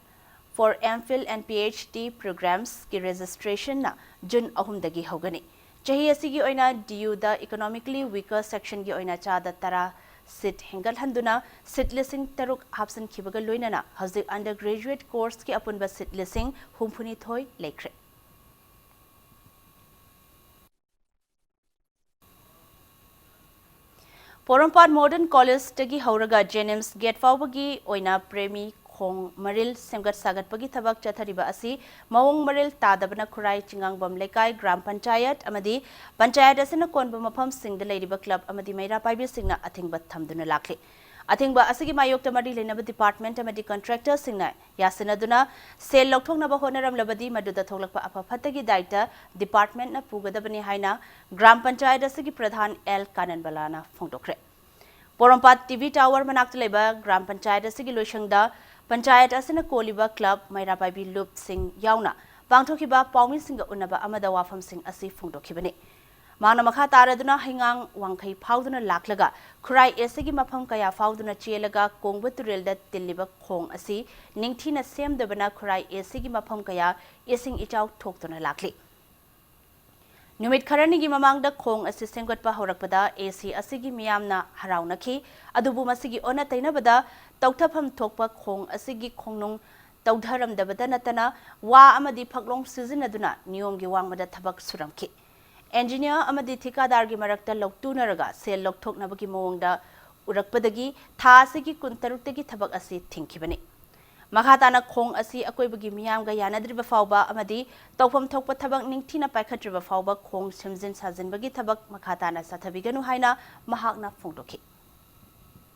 for MPhil and PhD programs ki registration na June ahumdagi hogani. Chahi asigi oina DU da economically weaker section gi oina cha da tara sit hengal handuna sit listing taruk hapsan khibaga loina na hazik undergraduate course ki apunba sit listing humphuni thoi lekre. Porampad Modern College tagi hauraga Jenims Gate Fawbagi oina Premi Khong Maril Semgat Sagat Pagi Thabak Chathariba asi Mawong Maril Tadabana Khurai Chingangbam Lekai Gram Panchayat amadi Panchayat asina konba mafam sing da leiriba club amadi Maira Paibi singna athingba thamduna lakli. Athingba asigi mayokta mari lenaba department amadi contractor singna yasinaduna sel lokthoknaba honaram labadi maduda thoklakpa apaphatagi daita department na pugadabani haina Gram Panchayat asigi Pradhan L Kananbalana phongdokre. Porampad TV Tower manakta leba Gram Panchayat asigi loishangda Panchayat asina koliba club Maira Paibi Loop Singh yauna pangthokiba Paumi Singh unaba amada wafam sing asi phongdokhibani. Mana makha taraduna hingang wangkai fauduna laklaga Khurai esigi mafam kaya fauduna chielaga kongba turelda tilliba khong asi ningthina semdabana Khurai esigi mafam kaya esing ichau thoktuna lakli. Numit kharani gi mamangda khong asi semgatpa horakpada AC asigi miyamna haraunakhi adubu masigi ona tainabada tauthafam thokpa khong asigi khongnung tawdharamdabada natana wa amadi phaklong sizinaduna niyom gi wangmada thabak suramki. Engineer amadi thikadar gi marakta loktunaraga sel lokthoknabagi mawongda urakpadagi tha asigi kuntaruktagi thabak asi thingkibani. Makhatana khong asi akoibagi miyamga yanadriba fawba amadi tawfam thokpa thabak ningthina paikhatriba fawba khong simjin sajinbagi thabak makhatana sathabiganu haina mahakna phongdokhi.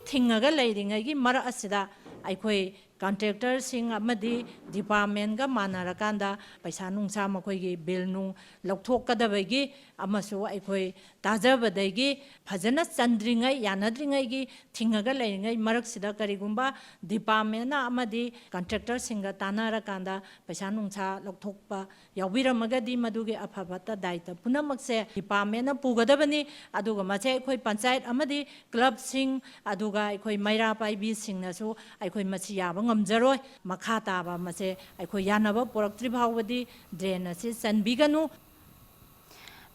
Thingaga leiringai gi mara asida aikoi ꯀꯟꯇ꯭ꯔꯦꯛꯇꯔꯁꯤꯡ ꯑꯃꯗꯤ ꯗꯤꯄꯥꯔꯠꯃꯦꯟꯒ ꯃꯥꯟꯅꯔꯀꯥꯟꯗ ꯄꯩꯁꯥ ꯅꯨꯡꯁꯥ ꯃꯈꯣꯏꯒꯤ bill ꯅꯨꯡ ꯂꯧꯊꯣꯛꯀꯗꯕꯒꯤ ꯑꯃꯁꯨ ꯑꯩꯈꯣꯏ ꯇꯥꯖꯕꯗꯒꯤ ꯐꯖꯅ ꯆꯟꯗ꯭ꯔꯤꯉꯩ ꯌꯥꯅꯗ꯭ꯔꯤꯉꯩꯒꯤ ꯊꯤꯡꯉꯒ ꯂꯩꯔꯤꯉꯩ ꯃꯔꯛꯁꯤꯗ ꯀꯔꯤꯒꯨꯝꯕ ꯗꯤꯄꯥꯔꯠꯃꯦꯟꯅ ꯑꯃꯗꯤ ꯀꯟꯇ꯭ꯔꯦꯛꯇꯔꯁꯤꯡꯒ ꯇꯥꯟꯅꯔꯀꯥꯟꯗ ꯄꯩꯁꯥ ꯅꯨꯡꯁꯥ ꯂꯧꯊꯣꯛꯄ ꯌꯥꯎꯕꯤꯔꯝꯃꯒꯗꯤ ꯃꯗꯨꯒꯤ ꯑꯐꯕꯇ ꯗꯥꯏꯇ ꯄꯨꯝꯅꯃꯛꯁꯦ ꯗꯤꯄꯥꯔꯠꯃꯦꯟꯅ ꯄꯨꯒꯗꯕꯅꯤ ꯑꯗꯨꯒ ꯃꯁꯦ ꯑꯩꯈꯣꯏ ꯄꯟꯆꯥꯌꯠ ꯑꯃꯗꯤ ꯀ꯭ꯂꯕꯁꯤꯡ ꯑꯗꯨꯒ ꯑꯩꯈꯣꯏ ꯃꯩꯔꯥ ꯄꯥꯏꯕꯤꯁꯤꯡꯅꯁꯨ ꯑꯩꯈꯣꯏ ꯃꯁꯤ ꯌꯥꯕ ꯉꯝꯖꯔꯣꯏ ꯃꯈꯥ ꯇꯥꯕ ꯃꯁꯦ ꯑꯩꯈꯣꯏ ꯌꯥꯅꯕ ꯄꯨꯔꯛꯇ꯭ꯔꯤ ꯐꯥꯎꯕꯗꯤ ꯗ꯭ꯔꯦꯟ ꯑꯁꯤ ꯆꯟꯕꯤꯒꯅꯨ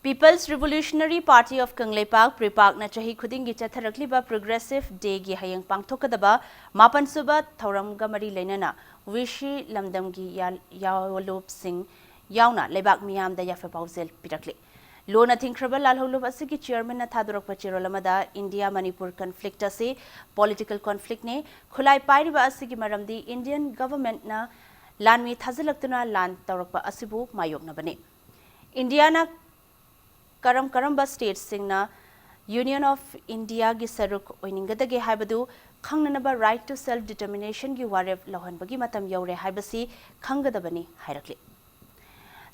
People's Revolutionary Party of Kangleipak Pripakna chahi khudingi chatharakliba Progressive Day gi hayang pangthokadaba mapan suba thauramga mari leinana Wishi Lamdamgi Yawolup Singh yauna lebak miyamda yafa pausel pirakli Lona Thinkraba Lalholub asigi chairman na thadurakpa chirolamada India Manipur conflict ase political conflict ne khulai pairiba asigi maramdi Indian government na lanmi thazalaktuna lan tawrakpa asibu mayokna bane India na Karamba states singna Union of India gi saruk oiningadage haibadu khangnanaba right to self determination gi warep lahanbagi matam yaure haibasi khanggadabani hairakli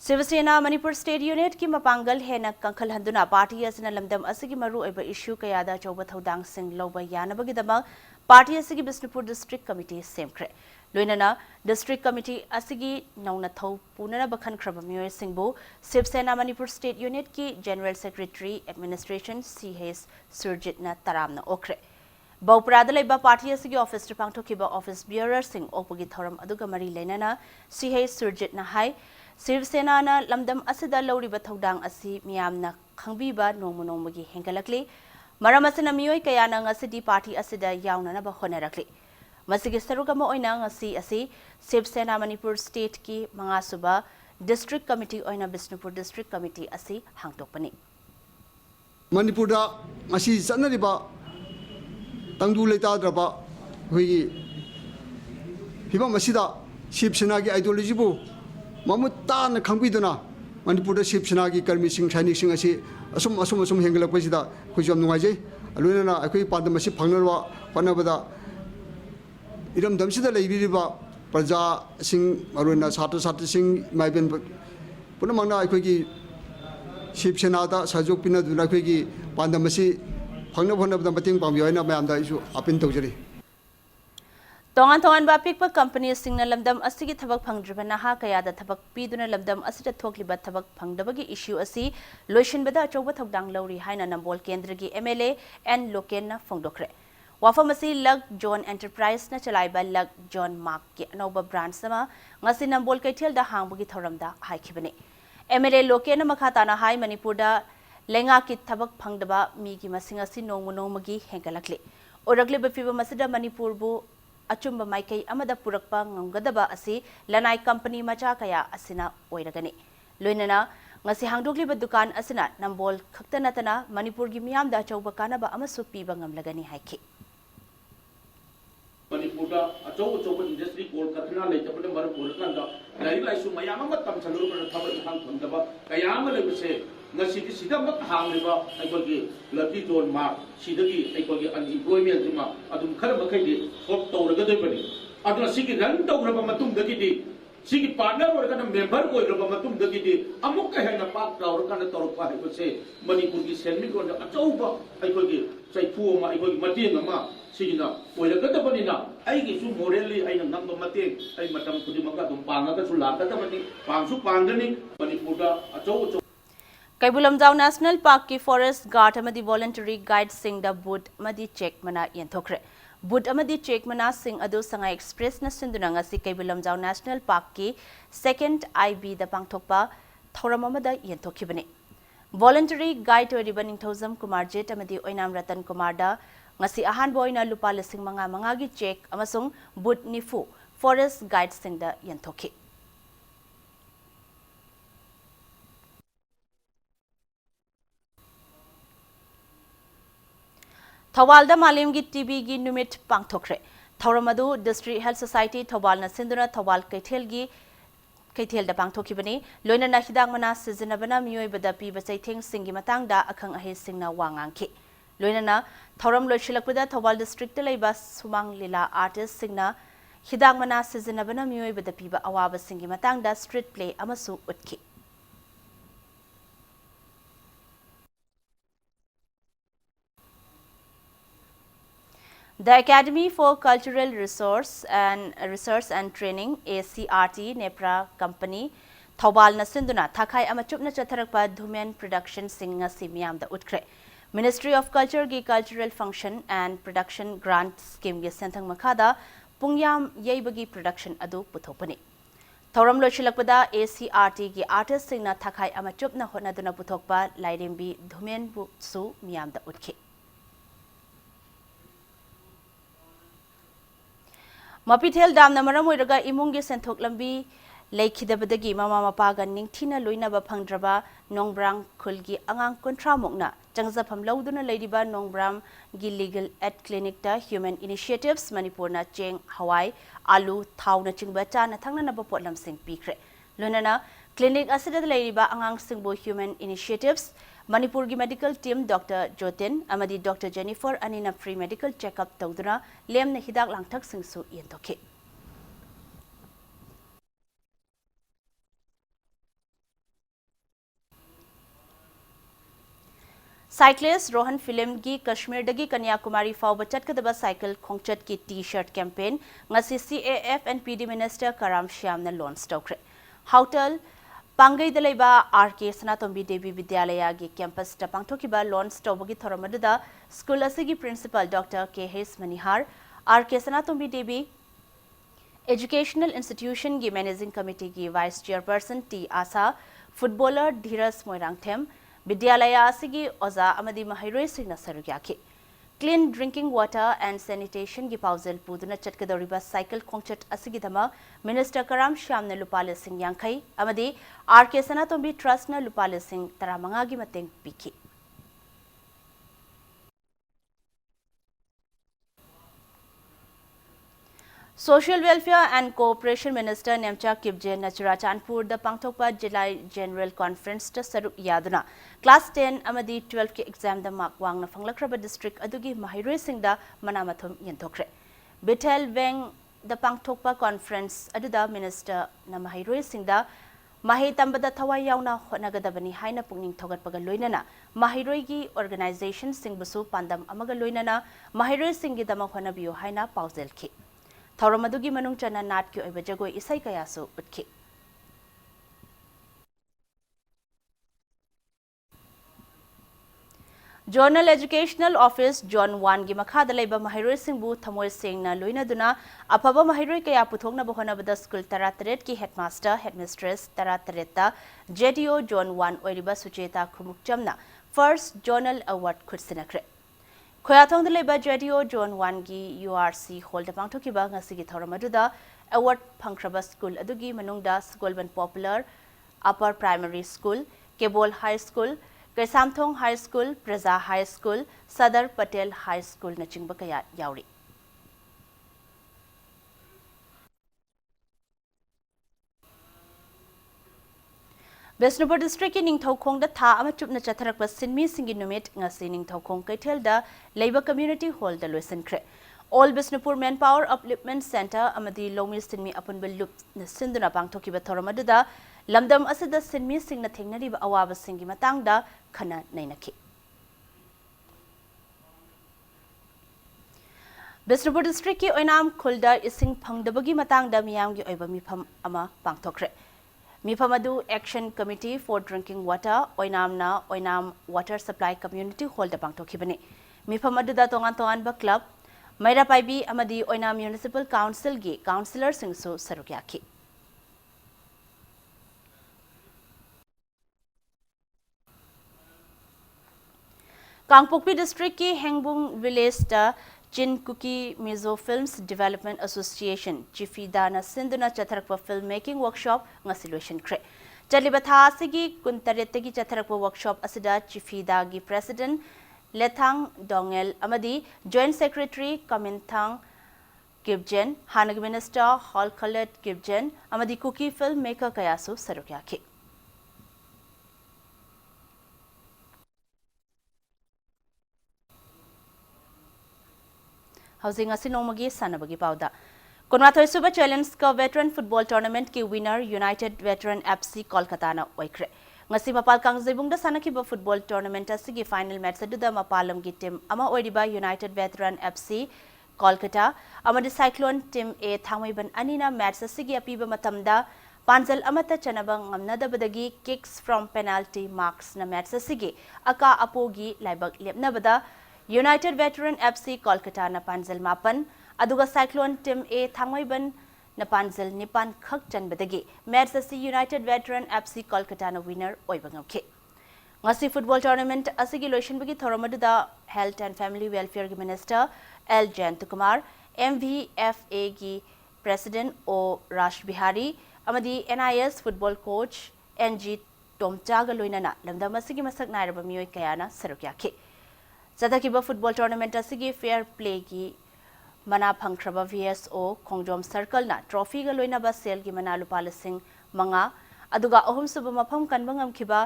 Shiv Sena Manipur State Unit ki mapangal hena kankhal handuna party asina lamdam asigi maru oiba issue kayada chawba thodang sing loba yanabagi dama party asigi Bisnupur district committee semkre Loinana district committee asigi nauna thau punana bakhan khraba myoy singbu Shiv Sena Manipur State Unit ki general secretary administration CH Surjit na taramna okre Bauprada leba party asigi office to pangthokiba office bearer sing opagi thoram aduga mari leinana CH Surjit na hai Shiv Sena na lamdam asida lawriba thodang asi miyamna khangbiba nomu nomagi hengalakli maram asina miyoi kayana ngasidi party asida yauna na ba honarakli Masigi sarugama oina ngasi asi Shiv Sena Manipur State ki mangasuba district committee oina Bisnupur district committee asi hangtokpani Manipur da asi sanariba tangdu leitadraba hoigi hiba masida Shiv Sena gi ideology bu Mamuta na khangbiduna Manipur da Shiv Sena gi karmi sing thainik sing asi asum hengalakpasida khujam nungaije aluna akoi padam asi phangnerwa panabada Iram damsida leibiriba praja sing maruna satu sing maiben puna mangna akhoi Shiv Sena da sajok pina duna akhoi gi pandamasi phangna phona da bating pamyoina mayam da isu apin tawjari Tongan bapikpa company singna lamdam asigi thabak phangdriba naha kayada thabak piduna lamdam asida thokliba thabak phangdabagi issue asi loishinbada achouba thodang lawri haina nambol kendra gi MLA N Loken na phongdokre Wafamasi Lag John Enterprise na chalaiba Lag John Mark ki anauba brand sama ngasi nambol kaithel da hangbagi thoramda haikhibane MLA Loken na makhata na hai Manipur da lenga ki thabak phangdaba mi gi masinga si nongmagi hengalakle orakle bafiba masida Manipur bu Achumba Maikai Amada Purakpa Ngamgadaba asi Lanai company macha kaya asina oiragani Loinana ngasi hangdogli dukan asina nambol khaktanatana Manipur gi miyam da chauba kanaba amasu piba ngamlagani haiki Manipur da achau industry Kolkata le tapne mar Kolkata lai lai su mayam ama tam chalu ko thabar hang thamdaba kayam le bise ngasi ki sida mak hangliba aikogi lucky John Mark sidagi aikogi unemployment juma adum khar makai di sort tawraga doi bani aduna sigi ran tawraba matum dagi di sigi partner orga na member ko raba matum dagi di amuk ka hena pak tawraga na tawrpa hai bise Manipur ki selmi ko achau ba aikogi chaipu ma aikogi matin ma Sina, oiraga da bani na aigi su morally aina namba mate ai matam khudimaka dum panga ka su laka da bani pangsu pangani Manipur da achau Kaibulamjau National Park ki forest guard amadi voluntary guide sing da boot amadi check mana yenthokre boot amadi check mana sing adu sanga express na sinduna ngasi Kaibulamjau National Park ki second IB da pangthokpa thoram amada yenthokibani voluntary guide oriba Ningthozam Kumar Jet amadi Oinam Ratan Kumar da ngasi ahan boina lupa lesing manga gi check amasung boot nifu forest guide sing da yenthoki Thawalda Malim gi TB gi numit pangthokre Thauramadu District Health Society Thawal na sinduna Thawal Kaithel da pangthokibani loina na hidang mana sizinabana miyoi bada pi basai thing singi matang da akhang ahe singna wangangki loina na Thauram loishilakpada Thawal District laiba Sumang Lila artist singna हिदाक मना सिजनबना मियोइबदा पीबा अवाबसिंगी मतंगदा street play अमसु उतखि The Academy for Cultural Research and Training ACRT Nepra Company Thobal na sinduna thakai ama chupna chatharakpa Dhumen Production Singa Simiam da utkre Ministry of Culture gi Cultural Function and Production Grant Scheme gi senthang makhada pungyam yeibagi production adu puthopani Thoram lochilakpada ACRT gi artist singna thakai ama chupna honaduna puthokpa lairembi Dhumen bu su miam da utki Mapithel dam na maram oiraga imunggi senthok lambi lekhidabadagi mama mapaga ningthina loinaba phangdraba nongbrang khulgi angang kontra mokna changjafam lauduna leidiba nongbrang gi legal aid clinic ta human initiatives manipurna cheng hawai alu thawna chingba cha na thangna naba potlam sing pikre lunana clinic asida leidiba angang singbo human initiatives Manipur gi medical team Dr. Jotin amadi Dr. Jennifer anina free medical checkup tawduna lemna hidak langthak singsu yentokhe Cyclist Rohan Film gi Kashmir dagi Kanyakumari fawba chatkadaba cycle khongchat ki t-shirt campaign ngasi CAF and PD Minister Karam Shyam na launch tawkre Houtal Pangai Dalaiba RK Sanatombi Devi Vidyalaya gi campus ta pangthokiba launch tawbagi thoramadada school asigi principal Dr. K.H. Manihar RK Sanatombi Devi Educational Institution gi managing committee gi vice chairperson T Asa footballer Dhiras Moirangthem Vidyalaya asigi oza amadi mahairoi singna sarugyaki Clean drinking water and sanitation gi pausel puduna chatkadoriba cycle khongchat asigidama Minister Karam Shyam na lupale sing yankai amadi RK Sanatombi Trust na lupale sing taramanga gi mateng piki Social Welfare and Cooperation Minister Nemcha Kibje Nachurachanpur the Pangthokpa Jilai General Conference ta Saruk Yaduna Class 10 amadi 12 ki exam da mark wangna Phanglakraba district adugi Mahiroi Singda Manamathum Yentokre Bithel Weng the Pangthokpa Conference aduda Minister na Mahiroi Singda Mahi tambada thawai yauna honagadabani haina pungning thogatpaga loinana Mahiroi gi organization singbusu pandam amaga loinana Mahiroi singi dama honabiyo haina pauzelki Thoramadugi manung chana nat ki oiba jagoi isai kayaso utki Journal Educational Office John 1 gi makhada leiba Mahiroi singbu thamoi sengna loina duna apaba Mahiroi kaya puthokna bohona bada school taratret ki headmaster headmistress taratreta JDO John 1 oiriba Sucheta Khumukchamna First Journal Award khutsinakre Khoyathong Leba JDO John 1 gi URC hold the Pangtokiba ngasigi Thoramaduda award Pangkraba School adugi manungda Golban Popular Upper Primary School Kebol High School Kaisamthong High School Praja High School Sadar Patel High School na chingba kaya yauri Besnupur district in Ningthokong da tha ama chupna chatharakpa sinmi singi numit ngasi Ningthokong Kaithel da Labour Community Hall da loisan kre All Besnupur Manpower Upliftment Center amadi Lomi sinmi apunbel lup na sinduna pangthokiba thoramadada lamdam asida sinmi singna thengnariba awaba singi matangda khana nainaki Besnupur district ki oinam khulda ising phangdabagi matangda miyamgi oiba mifam ama pangthokre Mifamadu Action Committee for Drinking Water, Oinamna, Oinam Water Supply Community Hall the Pangtokibani. Mifamadu da Tongan ba Club, Maira Paibi Amadi Oinam Municipal Council gi Councillor Singsu Sarukyaki. Kangpokpi District ki Hengbung Village da Chin Kuki Mizo Films Development Association Chifida na Sinduna Chatharakpa Filmmaking Workshop ngasilation kre. Chalibatha sigi kuntaretegi Chatharakpa Workshop asida Chifida gi President Lethang Dongel Amadi Joint Secretary Kaminthang Gibjen Hanag Minister Hall Khaled Gibjen Amadi Kuki Filmmaker Kayasu Sarukyaki. Housing Asinomagi Sanabagi Pauda. कुनमाथोई सुबह challenge का veteran football tournament की winner United veteran FC Kolkata ना ओइक्रे ngasi mapal kangjibungda sanakiba football tournament asigi final match aduda mapalam gi team ama oiriba United Veteran FC Kolkata amadi Cyclone team A thangmaiban anina match asigi apiba matamda panjal amata chanaba ngamnadabadagi kicks from penalty marks na match asigi aka apogi laibak lepnabada United Veteran FC Kolkata na panjal mapan aduga Cyclone team A thangmaiban na panjal nipan khak chanbadagi match asi United Veteran FC Kolkata na winner oibangamke ngasi football tournament asigi loishinbagi thoromaduda health and family welfare gi minister L Jayantakumar MVFA gi president O Rash Bihari amadi NIS football coach NG Tomchaga loinana lamdam asigi masak nairaba mioi kayana sarukyake sadakiba football tournament asigi fair play gi mana phangkraba VSO Khongjom Circle na trophy ga loina ba sel gi mana lupa lasing manga aduga ahum suba mafam kanbangam khiba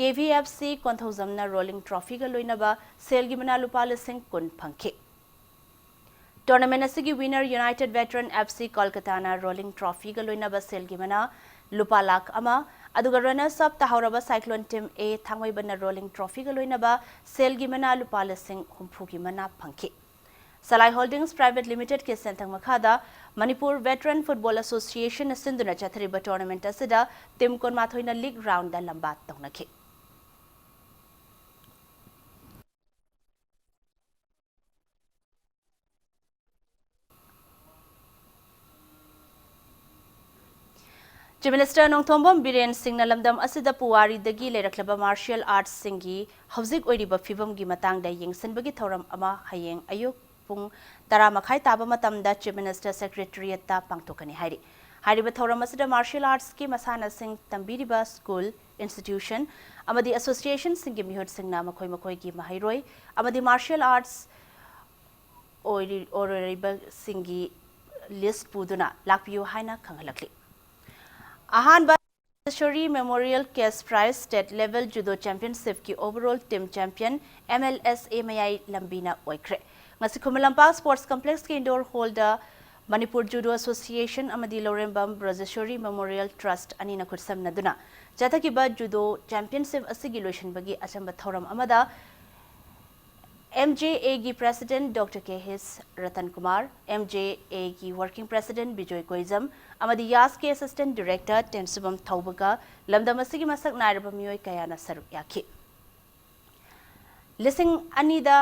KVFC Konthozam na rolling trophy ga loina ba sel gi mana lupa lasing kun phangke tournament asigi winner United Veteran FC Kolkata na rolling trophy ga loina ba sel gi mana lupa lakh ama aduga runners up tahawraba Cyclone team A thangwai ban na rolling trophy ga loina ba sel gi mana lupa lasing humphu gi mana phangke Salai Holdings Private Limited ke sentang makhada Manipur Veteran Football Association sinduna chathariba tournament asida team kon mathoina league round da lamba tawnakhe Chief Minister Nongthombam Biren Singh na lamdam asida puwari dagi leiraklaba martial arts singi hauzik oiriba fibam gi matang da yengsanbagi thoram ama hayeng ayuk pung tara makhai taba matamda Chief Minister Secretariat ta pangtokani hairi hariba thoram asida martial arts ki masana sing tambiriba school institution amadi association singi mihut singna makhoi gi mahairoi amadi martial arts oriba singi list puduna lakpiu haina khangalakli ahan ba Shori Memorial Case Prize State Level Judo Championship ki overall team champion MLSA Mayai Lambina Oikre ngasi Khumalampak Sports Complex ki indoor hall da Manipur Judo Association amadi Lorembam Brajeshwari Memorial Trust ani na khutsam naduna jataki ba judo championship asigi lotion bagi achamba thoram amada MJA gi president Dr. K.H. Ratan Kumar MJA gi working president Bijoy Koizam amadi YAS ki assistant director Tensubam Thaubaga lamdam asigi masak nairaba mioi kayana saruk yakhi lising anida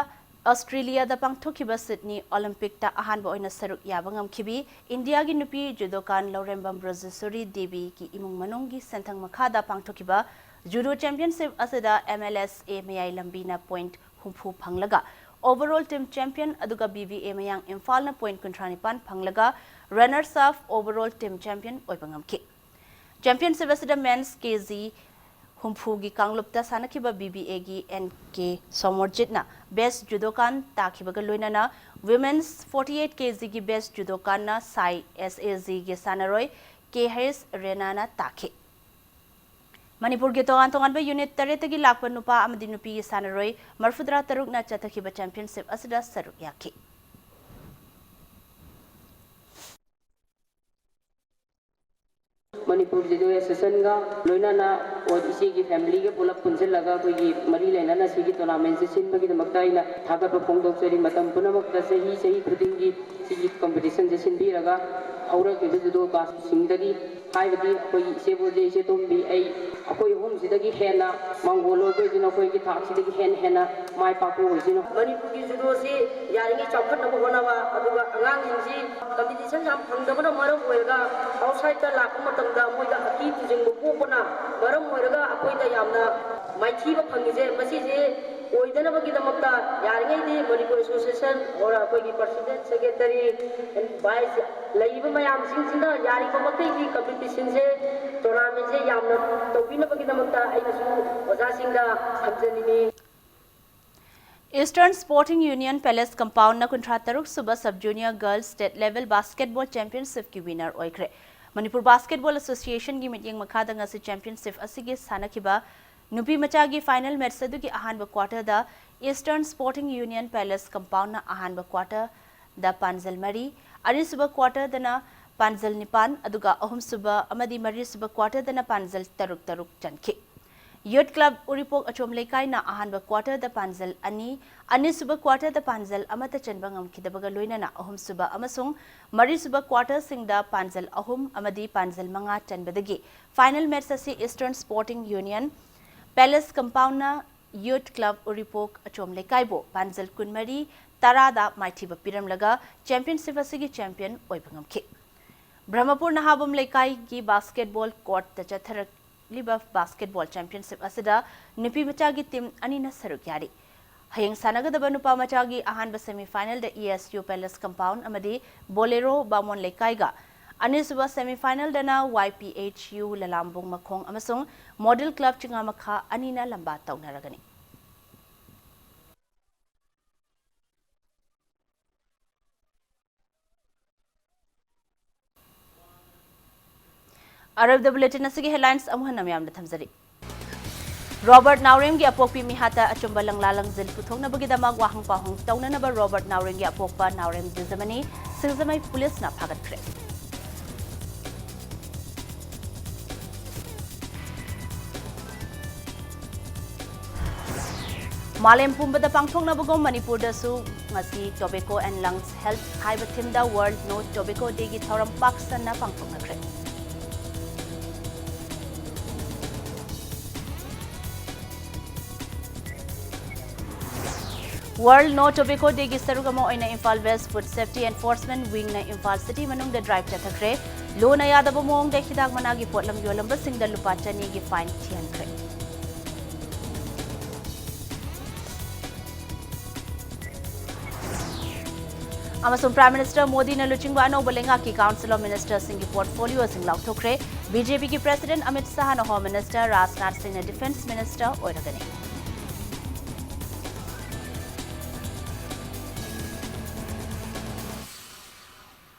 Australia da pangthokiba Sydney Olympic ta ahanba oina saruk yabangam khibi India gi nupi judokan Lorembam Brajeshwari Devi ki imung manongi sentang makhada pangthokiba judo championship asida MLSA Mayai Lambina point humpu phanglaga overall team champion aduga BVA Mayang Imphal na point kuntranipan phanglaga runners up overall team champion oibangamki championship asida men's KG humpu gi kanglupta sanakiba BBA gi NK Somorjit na best judokan takhibaga loinana women's 48 kg gi best judokan na Sai SAZ gi sanaroi KH Renana takhi Manipur ke tongan ba unit taretagi lakpa nupa amadi nupi sanaroi marfudra taruk na chatakhiba championship asida saruk yakhi Manipur Judo Association ga loina na और इसी की family के pull-up पुंजल लगा कोई मरी लेना ना सी की टूर्नामेंट से सिन बगी दमकता इना थाका पर फोंग दोक्सरी मतम पुनमकता सही खुदिंगी सी कंपटीशन से सिन भी रगा और के जुदो का सिंगदगी हाइबदी कोई सेबोजे से तुम भी आई कोई होम सिदगी हेना मंगोलो कोई जिनो कोई की थाक सिदगी हेना माय पाको होसिनो मणिपुर की जुदो से यारिंगी चौखट न होनावा अदुगा अंगांग हिंसी कंपटीशन हम फंगदबना मरम होएगा आउटसाइड दा लाख मतमदा मोइदा अकी तुजिंग पोपना मरम होएगा अकोइदा यामना माइथीबा फंगिजे मसीजे ओइदनबगीदमक्ता यारिंगैदि मणिपुर एसोसिएशन और अकोइगी प्रेसिडेंट सेक्रेटरी एंड वाइस लैबा मयाम सिंसिना यारिबा मकैगी कंपटीशन से टूर्नामेंट से यामना तौबिनबगीदमक्ता आइनसु ओजासिंगा समजनिनी Eastern Sporting Union Palace Compound na kuntra taruk suba sub junior girls state level basketball championship ki winner oikre Manipur Basketball Association gi meeting makhada ngasi championship asigi sanakiba nupi macha gi final match sadu ki ahanba quarter da Eastern Sporting Union Palace Compound na ahanba quarter दा पांजल मरी अनिसुबा quarter दना पांजल निपान अदुगा अहुमसुबा अमदी मरीसुबा quarter दना पांजल तरुक तरुक चनखि youth Club Uripok Achom Leikai ना अहानबा quarter द पांजल अनिसुबा quarter द पांजल अमत चनबा ngam लोइना अहुमसुबा अमसुंग मरीसुबा क्वार्टर सिंगदा पांजल अहुम अमदी पांजल मंगा चनबदगी फाइनल मैच असी Eastern Sporting Union Palace Compound Youth Club Uripok Achom लेकाइबो पांजल कुनमरी तरादा माइथिबा पिरमलगा चैंपियनशिप असिगी चैंपियन ओइबा ngam ब्रह्मपुर नहाबम लेकाई की बास्केटबॉल कोर्ट चथर बास्केटबॉल चैंपियनशिप असिदा नुपी मचागी टीम अनिना सरुक यारी हयंग सानगदबा नुपा मचागी अहानबा सेमीफाइनल द ESU पैलेस कंपाउंड अमदी बोलेरो बामोन लेकाईगा अनिसुबा सेमीफाइनल दना YPHU ललामबुंग मखोंग अमसुंग मॉडल क्लब चिंगामखा अनिना लंबा तौनरगनी अरब द बुलेटिन असगी हेडलाइंस अमुहन नमयाम थमजरी रॉबर्ट नाउरेम की अपोपी मिहाता अचुंबा लंगला लंगजिल पुथोंगनबगिदमक वाहंग पाहुंग तौननबा रॉबर्ट नाउरेम की अपोपा नाउरेम दिजमनी सिंगजमई पुलिस ना फागतख्रे मालेम पुंबदा पांगथोंगनबगो मणिपुर दसु ngasi tobacco and lungs health हाइब थिमदा वर्ल्ड नो टोबैको डे की थौरम पाकिस्तान ना पांगथोंगनख्रे वर्ल्ड नो टोबैको डे की सरुगमो ओइना Imphal West food safety enforcement wing ना इम्फाल सिटी मनुंग द ड्राइव चथख्रे लोना यादब मोंग द हिदाक मनागी पोटलम योलंब सिंग द लुपा चनी की फाइन थियनख्रे अमसुम प्राइम मिनिस्टर मोदी ने लुचिंगबा अनौब लेंगा की काउंसिल ऑफ मिनिस्टर सिंह की पोर्टफोलियो सिंह लाउथोख्रे बीजेपी की प्रेसिडेंट अमित शाह न होम मिनिस्टर राजनाथ सिंह ने डिफेंस मिनिस्टर ओइरगने